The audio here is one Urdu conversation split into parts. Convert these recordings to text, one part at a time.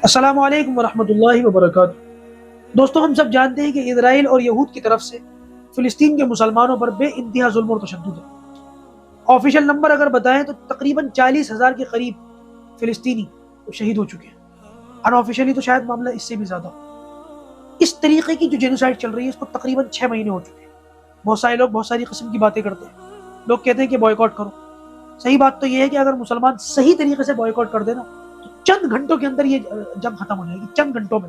السلام علیکم ورحمۃ اللہ وبرکاتہ۔ دوستو، ہم سب جانتے ہیں کہ اسرائیل اور یہود کی طرف سے فلسطین کے مسلمانوں پر بے انتہا ظلم اور تشدد ہے۔ آفیشل نمبر اگر بتائیں تو تقریباً 40,000 کے قریب فلسطینی شہید ہو چکے ہیں۔ ان آفیشلی تو شاید معاملہ اس سے بھی زیادہ ہو۔ اس طریقے کی جو جینوسائیڈ چل رہی ہے اس کو تقریباً 6 مہینے ہو چکے ہیں۔ بہت سارے لوگ بہت ساری قسم کی باتیں کرتے ہیں، لوگ کہتے ہیں کہ بوائیکاٹ کرو۔ صحیح بات تو یہ ہے کہ اگر مسلمان صحیح طریقے سے بوائیکاٹ کر دے نا تو چند گھنٹوں کے اندر یہ جنگ ختم ہو جائے گی، چند گھنٹوں میں،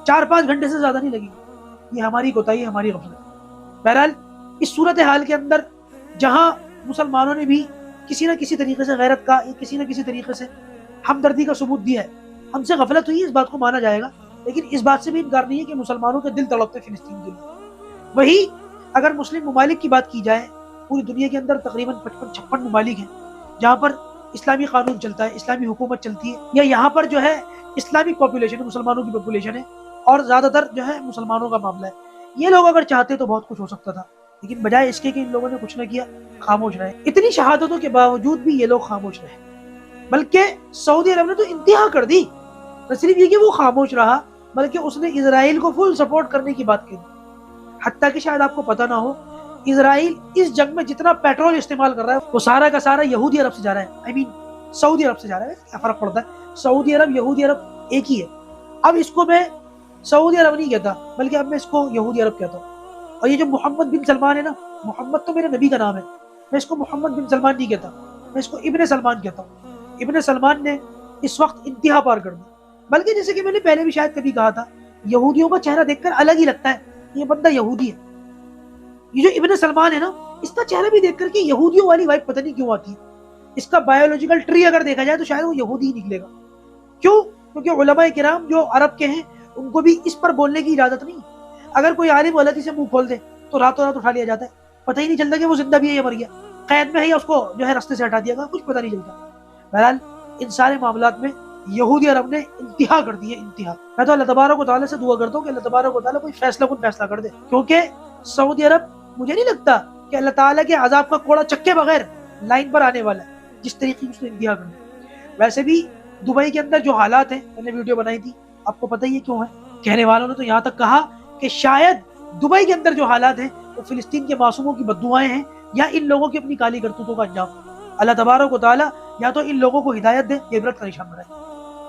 4-5 گھنٹے سے زیادہ نہیں لگے گی۔ یہ ہماری کوتاہی ہے، ہماری غفلت۔ بہرحال اس صورتحال کے اندر جہاں مسلمانوں نے بھی کسی نہ کسی طریقے سے غیرت کا یا کسی نہ کسی طریقے سے ہمدردی کا ثبوت دیا ہے، ہم سے غفلت ہوئی، اس بات کو مانا جائے گا، لیکن اس بات سے بھی انکار نہیں ہے کہ مسلمانوں کے دل تڑپتے فلسطین کے لیے۔ وہی اگر مسلم ممالک کی بات کی جائے، پوری دنیا کے اندر تقریباً 55-56 ممالک ہیں جہاں پر اسلامی قانون چلتا ہے، اسلامی حکومت چلتی ہے، یا یہاں پر جو ہے اسلامک پاپولیشن ہے، مسلمانوں کی پاپولیشن ہے، اور زیادہ تر جو ہے مسلمانوں کا معاملہ ہے۔ یہ لوگ اگر چاہتے تو بہت کچھ ہو سکتا تھا، لیکن بجائے اس کے کہ ان لوگوں نے کچھ نہ کیا، خاموش رہے۔ اتنی شہادتوں کے باوجود بھی یہ لوگ خاموش رہے، بلکہ سعودی عرب نے تو انتہا کر دی۔ نہ صرف یہ کہ وہ خاموش رہا، بلکہ اس نے اسرائیل کو فل سپورٹ کرنے کی بات کی، حتیٰ کہ شاید آپ کو پتہ نہ ہو، اسرائیل اس جنگ میں جتنا پیٹرول استعمال کر رہا ہے وہ سارا کا سارا یہودی عرب سے جا رہا ہے، سعودی عرب سے جا رہا ہے۔ کیا فرق پڑتا ہے؟ سعودی عرب یہودی عرب ایک ہی ہے۔ اب اس کو میں سعودی عرب نہیں کہتا، بلکہ اب میں اس کو یہودی عرب کہتا ہوں۔ اور یہ جو محمد بن سلمان ہے نا، محمد تو میرے نبی کا نام ہے، میں اس کو محمد بن سلمان نہیں کہتا، میں اس کو ابن سلمان کہتا ہوں۔ ابن سلمان نے اس وقت انتہا پار کر دی، بلکہ جیسے کہ میں نے پہلے بھی شاید کبھی کہا تھا، یہودیوں کا چہرہ دیکھ کر الگ ہی لگتا ہے، یہ بندہ یہودی ہے۔ یہ جو ابن سلمان ہے نا، اس کا چہرہ بھی دیکھ کر کے یہودیوں والی وائب پتہ نہیں کیوں آتی ہے۔ اس کا بایولوجیکل ٹری اگر دیکھا جائے تو شاید وہ یہودی ہی نکلے گا۔ کیوں؟ کیونکہ علماء کرام جو عرب کے ہیں ان کو بھی اس پر بولنے کی اجازت نہیں۔ اگر کوئی عالم غلطی سے منہ کھول دے تو راتوں رات اٹھا لیا جاتا ہے، پتہ ہی نہیں چلتا کہ وہ زندہ بھی ہے یا مر گیا، قید میں ہے یا اس کو جو ہے راستے سے ہٹا دیا گیا، کچھ پتہ نہیں چلتا۔ بہرحال ان سارے معاملات میں یہودی عرب نے انتہا کر دی ہے، انتہا۔ میں تو اللہ تبارک و تعالیٰ سے دعا کرتا ہوں کہ اللہ تبارک و تعالیٰ کوئی فیصلہ کن فیصلہ کر دے، کیونکہ سعودی عرب مجھے نہیں لگتا کہ اللہ تعالیٰ کے عذاب کا کوڑا چکے بغیر لائن پر آنے والا ہے، جس طریقے سے انتہا کر دی۔ ویسے بھی دبئی کے اندر جو حالات ہیں، میں نے ویڈیو بنائی تھی، آپ کو پتہ ہی ہے کیوں ہے۔ کہنے والوں نے تو یہاں تک کہا کہ شاید دبئی کے اندر جو حالات ہیں وہ فلسطین کے معصوموں کی بددعائیں ہیں، یا ان لوگوں کی اپنی کالی کرتوتوں کا انجام۔ اللہ تبارک و تعالیٰ یا تو ان لوگوں کو ہدایت دے یا عبرت کا نشان بنائے۔